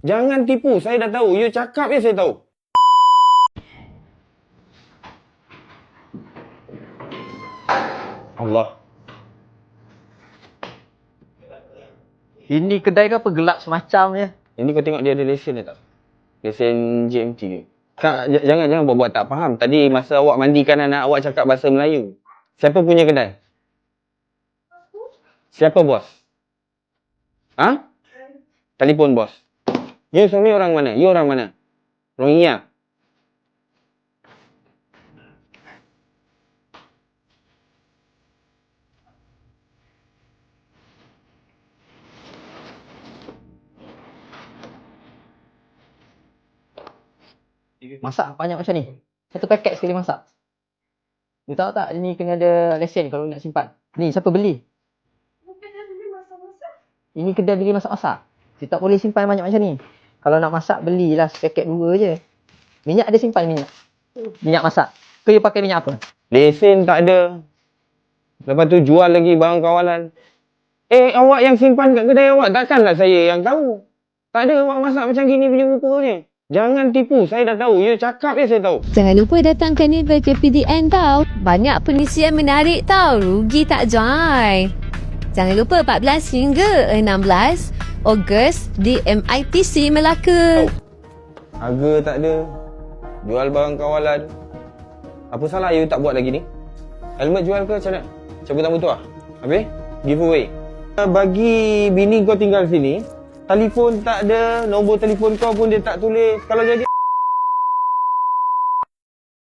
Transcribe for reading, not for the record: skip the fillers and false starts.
Jangan tipu, saya dah tahu. You cakap je saya tahu. Allah. Ini kedai ke apa gelap semacam je? Ini kau tengok dia ada lesen dia tak? Lesen GMT ke? Kak, jangan buat-buat tak faham. Tadi masa awak mandikan anak, awak cakap bahasa Melayu. Siapa punya kedai? Siapa bos? Ha? Telefon bos. You suami orang mana? You orang mana? Rohingya? Masak banyak macam ni. Satu paket sekali masak. You tahu tak ni kena ada lesen kalau nak simpan. Ni siapa beli? Ini kedai beli masak-masak. You tak boleh simpan banyak macam ni. Kalau nak masak belilah sepaket 2 je. Minyak ada simpan minyak. Minyak masak. Kau you pakai minyak apa? Lesen tak ada. Lepas tu jual lagi barang kawalan. Awak yang simpan kat kedai awak. Takkanlah saya yang tahu. Tak ada awak masak macam gini punya rupanya. Jangan tipu, saya dah tahu. You cakap je saya tahu. Jangan lupa datang Carnival KPDN tau. Banyak pengisian menarik tau. Rugi tak join. Jangan lupa 14 hingga 16 Ogos di MITC Melaka. Harga tak ada. Jual barang kawalan. Apa salah you tak buat lagi ni? Helmet jual ke macam mana? Cabut rambut tu lah. Habis? Giveaway. Bagi bini kau tinggal sini, telefon tak ada, nombor telefon kau pun dia tak tulis. Kalau jadi